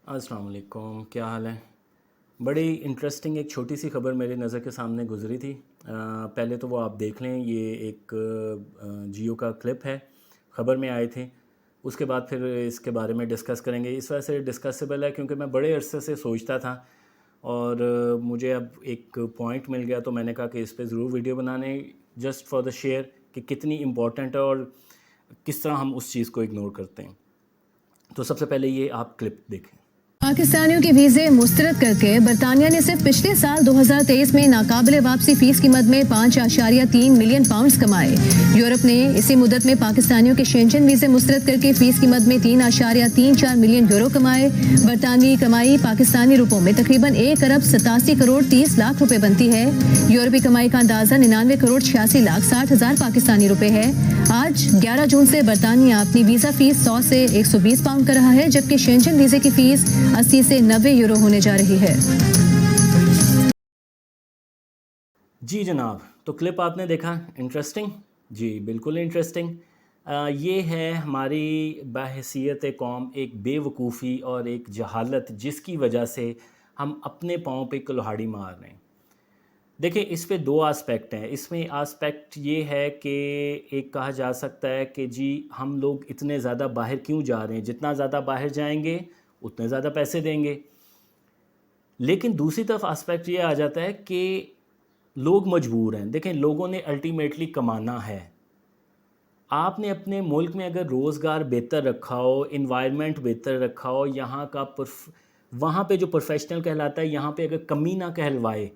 अस्सलाम वालेकुम, क्या हाल है। बड़ी इंटरेस्टिंग एक छोटी सी खबर मेरी नज़र के सामने गुजरी थी। पहले तो वो आप देख लें, ये एक जियो का क्लिप है, ख़बर में आए थे। उसके बाद फिर इसके बारे में डिस्कस करेंगे। इस वजह से डिस्कसेबल है क्योंकि मैं बड़े अरसे से सोचता था और मुझे अब एक पॉइंट मिल गया, तो मैंने कहा कि इस पे ज़रूर वीडियो बनाने, जस्ट फॉर द शेयर कि कितनी इम्पॉर्टेंट है और किस तरह हम उस चीज़ को इग्नोर करते हैं। तो सबसे पहले ये आप क्लिप देखें। पाकिस्तानियों के वीजे मुस्तरद करके बरतानिया ने सिर्फ पिछले साल 2023 में नाकाबिले वापसी फीस की मद में 5.3 मिलियन पाउंड्स कमाए। यूरोप ने इसी मुद्दत में पाकिस्तानियों के शेंजन वीजे मुस्तरद करके फीस की मद में 3.34 मिलियन यूरो कमाए। बरतानवी कमाई पाकिस्तानी रुपयों में तकरीबन 1 अरब 87 करोड़ 30 लाख रुपए बनती है। यूरोपी कमाई का अंदाजा 99 करोड़ 86 लाख 60 हजार पाकिस्तानी रुपए है। आज 11 जून से बरतानिया अपनी वीजा फीस 100 से 120 पाउंड कर रहा है, जबकि शेंजन वीजे की फीस 80 से 90 यूरो होने जा रही है। जी जनाब, तो क्लिप आपने देखा, इंटरेस्टिंग। जी बिल्कुल इंटरेस्टिंग। ये है हमारी बाहैसियत कौम एक बेवकूफ़ी और एक जहालत, जिसकी वजह से हम अपने पाँव पे कुल्हाड़ी मार रहे हैं। देखिए, इस पे दो आस्पेक्ट हैं। इसमें आस्पेक्ट ये है कि एक कहा जा सकता है कि जी हम लोग इतने ज़्यादा बाहर क्यों जा रहे हैं, जितना ज़्यादा बाहर जाएंगे उतने ज़्यादा पैसे देंगे। लेकिन दूसरी तरफ आस्पेक्ट ये आ जाता है कि लोग मजबूर हैं। देखें, लोगों ने अल्टीमेटली कमाना है। आपने अपने मुल्क में अगर रोज़गार बेहतर रखा हो, इन्वायरमेंट बेहतर रखा हो, यहाँ का वहाँ पे जो प्रोफेशनल कहलाता है, यहाँ पे अगर कमी ना कहलवाए,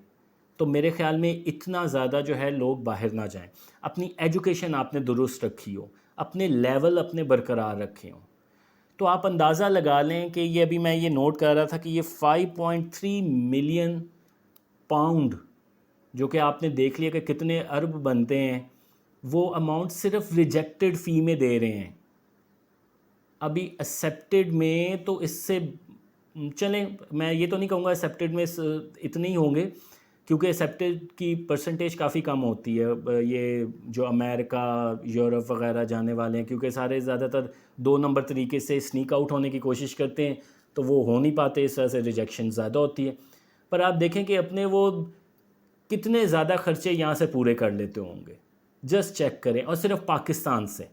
तो मेरे ख़्याल में इतना ज़्यादा जो है लोग बाहर ना जाएं। अपनी एजुकेशन आपने दुरुस्त रखी हो, अपने लेवल अपने बरकरार रखे हों, तो आप अंदाज़ा लगा लें कि ये अभी मैं ये नोट कर रहा था कि ये 5.3 मिलियन पाउंड, जो कि आपने देख लिया कि कितने अरब बनते हैं, वो अमाउंट सिर्फ रिजेक्टेड फ़ी में दे रहे हैं। अभी एक्सेप्टेड में तो इससे चलें, मैं ये तो नहीं कहूँगा एक्सेप्टेड में इतने ही होंगे, क्योंकि एक्सेप्टेड की परसेंटेज काफ़ी कम होती है। ये जो अमेरिका, यूरोप वगैरह जाने वाले हैं, क्योंकि सारे ज़्यादातर 2 नंबर तरीके से स्नीक आउट होने की कोशिश करते हैं, तो वो हो नहीं पाते, इस वजह से रिजेक्शन ज़्यादा होती है। पर आप देखें कि अपने वो कितने ज़्यादा खर्चे यहाँ से पूरे कर लेते होंगे, जस्ट चेक करें, और सिर्फ पाकिस्तान से।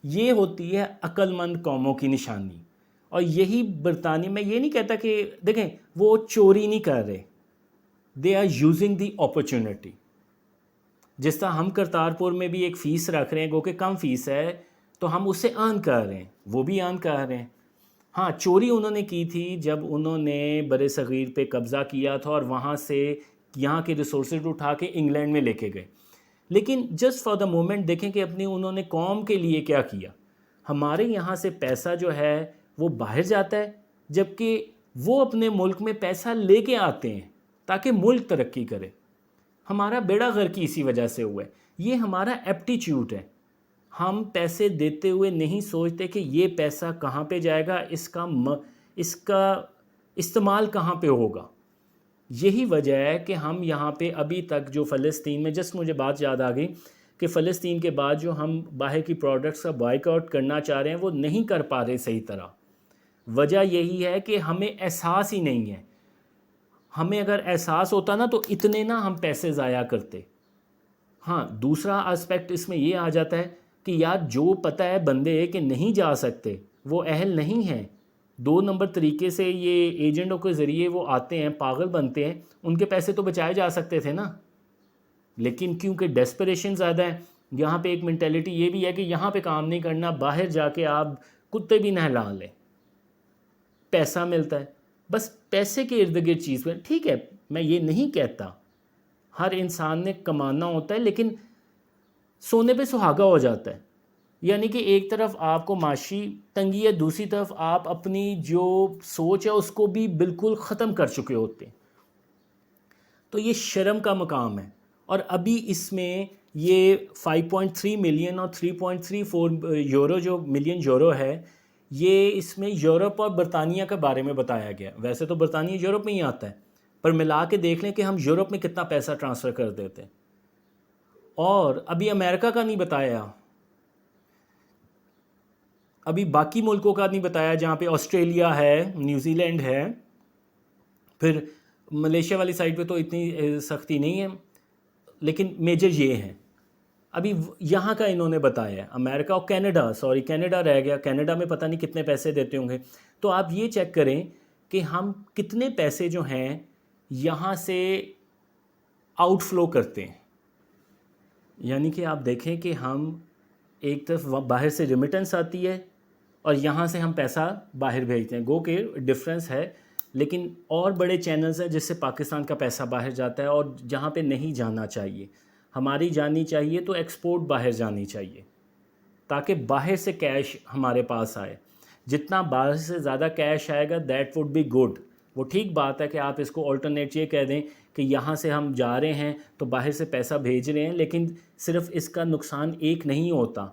ये होती है अक्लमंद कौमों की निशानी। और यही बरतानिया, मैं ये नहीं कहता कि देखें वो चोरी नहीं कर रहे, they are using the opportunity. जिस तरह हम करतारपुर में भी एक फ़ीस रख रहे हैं, गो के कम फ़ीस है, तो हम उससे अर्न कर रहे हैं, वो भी अर्न कर रहे हैं। हाँ, चोरी उन्होंने की थी जब उन्होंने बरे सग़ीर पे कब्ज़ा किया था और वहाँ से यहाँ के रिसोर्सेज उठा के इंग्लैंड में लेके गए। लेकिन जस्ट फॉर द मोमेंट देखें कि अपनी उन्होंने कौम के लिए क्या किया। हमारे यहाँ से पैसा जो है वो बाहर जाता है, जबकि वो अपने मुल्क में पैसा लेके आते हैं ताकि मुल्क तरक्की करे। हमारा बेड़ा गर्क इसी वजह से हुआ है। ये हमारा एप्टीट्यूड है। हम पैसे देते हुए नहीं सोचते कि ये पैसा कहाँ पे जाएगा, इसका इस्तेमाल कहाँ पे होगा। यही वजह है कि हम यहाँ पे अभी तक जो फ़लस्तीन में, जस्ट मुझे बात याद आ गई कि फ़लस्तीन के बाद जो हम बाहर की प्रोडक्ट्स का बॉयकॉट करना चाह रहे हैं, वो नहीं कर पा रहे सही तरह। वजह यही है कि हमें एहसास ही नहीं है। हमें अगर एहसास होता ना, तो इतने ना हम पैसे ज़ाया करते। हाँ, दूसरा एस्पेक्ट इसमें ये आ जाता है कि यार जो पता है बंदे कि नहीं जा सकते, वो अहल नहीं हैं, 2 नंबर तरीके से ये एजेंटों के ज़रिए वो आते हैं, पागल बनते हैं, उनके पैसे तो बचाए जा सकते थे ना। लेकिन क्योंकि डेस्परेशन ज़्यादा है, यहाँ पे एक मेंटेलिटी ये भी है कि यहाँ पे काम नहीं करना, बाहर जाके आप कुत्ते भी नहला लें, पैसा मिलता है। बस पैसे के इर्द गिर्द चीज़ में ठीक है, मैं ये नहीं कहता, हर इंसान ने कमाना होता है, लेकिन सोने पे सुहागा हो जाता है। यानी कि एक तरफ आपको माशी तंगी है, दूसरी तरफ आप अपनी जो सोच है उसको भी बिल्कुल ख़त्म कर चुके होते हैं। तो ये शर्म का मकाम है। और अभी इसमें ये 5.3 मिलियन और 3.34 यूरो जो मिलियन यूरो है, ये इसमें यूरोप और बरतानिया के बारे में बताया गया। वैसे तो बरतानिया यूरोप में ही आता है, पर मिला के देख लें कि हम यूरोप में कितना पैसा ट्रांसफ़र कर देते हैं। और अभी अमेरिका का नहीं बताया। ابھی باقی ملکوں کا نہیں بتایا جہاں پہ آسٹریلیا ہے, نیوزی لینڈ ہے, پھر ملیشیا والی سائڈ پہ تو اتنی سختی نہیں ہے, لیکن میجر یہ ہیں. ابھی یہاں کا انہوں نے بتایا ہے, امریکہ اور کینیڈا, سوری کینیڈا رہ گیا, کینیڈا میں پتہ نہیں کتنے پیسے دیتے ہوں گے. تو آپ یہ چیک کریں کہ ہم کتنے پیسے جو ہیں یہاں سے آؤٹ فلو کرتے ہیں. یعنی کہ آپ دیکھیں کہ ہم ایک طرف باہر سے ریمیٹنس آتی ہے اور یہاں سے ہم پیسہ باہر بھیجتے ہیں. گو کہ ڈفرینس ہے, لیکن اور بڑے چینلز ہیں جس سے پاکستان کا پیسہ باہر جاتا ہے, اور جہاں پہ نہیں جانا چاہیے. ہماری جانی چاہیے تو ایکسپورٹ باہر جانی چاہیے تاکہ باہر سے کیش ہمارے پاس آئے. جتنا باہر سے زیادہ کیش آئے گا دیٹ وڈ بی گڈ. وہ ٹھیک بات ہے کہ آپ اس کو آلٹرنیٹ یہ کہہ دیں کہ یہاں سے ہم جا رہے ہیں تو باہر سے پیسہ بھیج رہے ہیں, لیکن صرف اس کا نقصان ایک نہیں ہوتا.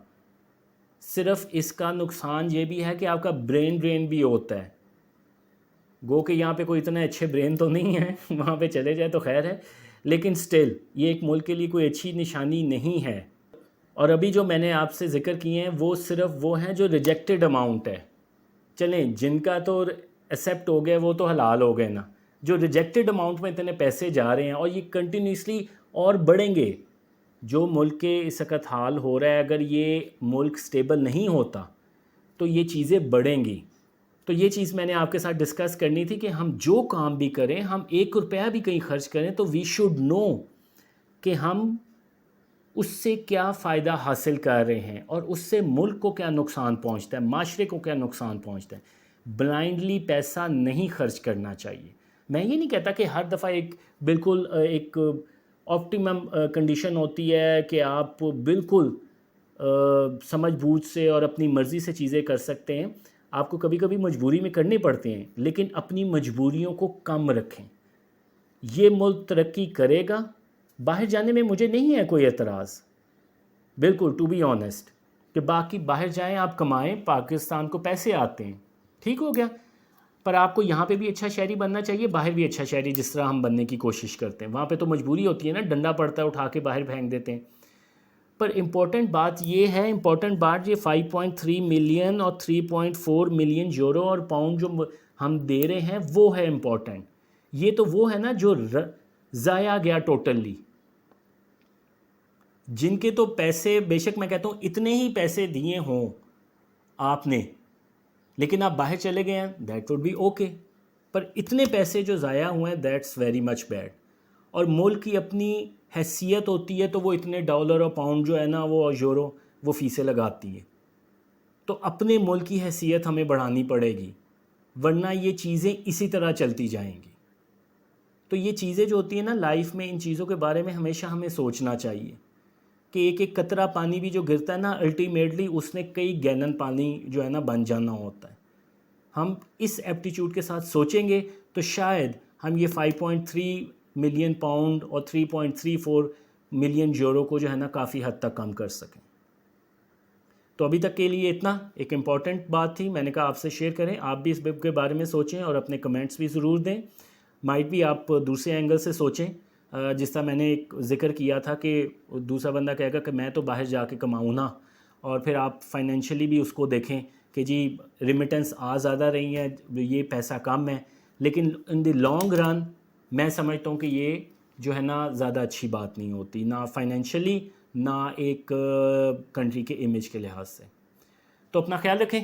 صرف اس کا نقصان یہ بھی ہے کہ آپ کا برین ڈرین بھی ہوتا ہے. گو کہ یہاں پہ کوئی اتنے اچھے برین تو نہیں ہے, وہاں پہ چلے جائے تو خیر ہے, لیکن سٹل یہ ایک ملک کے لیے کوئی اچھی نشانی نہیں ہے. اور ابھی جو میں نے آپ سے ذکر کیے ہیں وہ صرف وہ ہیں جو ریجیکٹڈ اماؤنٹ ہے. چلیں جن کا تو ایکسیپٹ ہو گیا وہ تو حلال ہو گئے نا. جو ریجیکٹڈ اماؤنٹ میں اتنے پیسے جا رہے ہیں اور یہ کنٹینیوسلی اور بڑھیں گے. جو ملک کے اس وقت حال ہو رہا ہے, اگر یہ ملک سٹیبل نہیں ہوتا تو یہ چیزیں بڑھیں گی. تو یہ چیز میں نے آپ کے ساتھ ڈسکس کرنی تھی کہ ہم جو کام بھی کریں, ہم 1 روپیہ بھی کہیں خرچ کریں تو وی شوڈ نو کہ ہم اس سے کیا فائدہ حاصل کر رہے ہیں اور اس سے ملک کو کیا نقصان پہنچتا ہے, معاشرے کو کیا نقصان پہنچتا ہے. بلائنڈلی پیسہ نہیں خرچ کرنا چاہیے. میں یہ نہیں کہتا کہ ہر دفعہ ایک بالکل ایک آپٹیمم کنڈیشن ہوتی ہے کہ آپ بالکل سمجھ بوجھ سے اور اپنی مرضی سے چیزیں کر سکتے ہیں. آپ کو کبھی کبھی مجبوری میں کرنے پڑتے ہیں, لیکن اپنی مجبوریوں کو کم رکھیں. یہ ملک ترقی کرے گا. باہر جانے میں مجھے نہیں ہے کوئی اعتراض, بالکل ٹو بی آنیسٹ, کہ باقی باہر جائیں آپ کمائیں, پاکستان کو پیسے آتے ہیں, ٹھیک ہو گیا. پر آپ کو یہاں پہ بھی اچھا شہری بننا چاہیے, باہر بھی اچھا شہری جس طرح ہم بننے کی کوشش کرتے ہیں. وہاں پہ تو مجبوری ہوتی ہے نا, ڈنڈا پڑتا ہے اٹھا کے باہر پھینک دیتے ہیں. پر امپورٹنٹ بات یہ ہے, امپورٹنٹ بات یہ 5.3 ملین اور 3.4 ملین یورو اور پاؤنڈ جو ہم دے رہے ہیں وہ ہے امپورٹنٹ. یہ تو وہ ہے نا جو ضائع گیا ٹوٹلی, جن کے تو پیسے بے شک میں کہتا ہوں اتنے ہی پیسے دیے ہوں آپ نے, لیکن آپ باہر چلے گئے ہیں, دیٹ وڈ بی اوکے. پر اتنے پیسے جو ضائع ہوئے ہیں دیٹس ویری مچ بیڈ. اور ملک کی اپنی حیثیت ہوتی ہے تو وہ اتنے ڈالر اور پاؤنڈ جو ہے نا وہ یورو وہ فیسیں لگاتی ہے. تو اپنے ملک کی حیثیت ہمیں بڑھانی پڑے گی, ورنہ یہ چیزیں اسی طرح چلتی جائیں گی. تو یہ چیزیں جو ہوتی ہیں نا لائف میں, ان چیزوں کے بارے میں ہمیشہ ہمیں سوچنا چاہیے کہ ایک ایک قطرہ پانی بھی جو گرتا ہے نا الٹیمیٹلی اس نے کئی گیلن پانی جو ہے نا بن جانا ہوتا ہے. ہم اس ایپٹیچیوڈ کے ساتھ سوچیں گے تو شاید ہم یہ 5.3 ملین پاؤنڈ اور 3.34 ملین یورو کو جو ہے نا کافی حد تک کم کر سکیں. تو ابھی تک کے لیے اتنا. ایک امپورٹنٹ بات تھی, میں نے کہا آپ سے شیئر کریں. آپ بھی اس بک کے بارے میں سوچیں اور اپنے کمنٹس بھی ضرور دیں. مائٹ بھی آپ دوسرے اینگل سے سوچیں, جس طرح میں نے ایک ذکر کیا تھا کہ دوسرا بندہ کہے گا کہ میں تو باہر جا کے کماؤں نا, اور پھر آپ فائنینشلی بھی اس کو دیکھیں کہ جی ریمیٹنس زیادہ رہی ہیں, یہ پیسہ کم ہے, لیکن ان دی لانگ رن میں سمجھتا ہوں کہ یہ جو ہے نا زیادہ اچھی بات نہیں ہوتی, نہ فائنینشلی نہ ایک کنٹری کے امیج کے لحاظ سے. تو اپنا خیال رکھیں,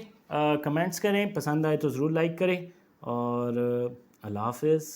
کمنٹس کریں, پسند آئے تو ضرور لائک کریں, اور اللہ حافظ.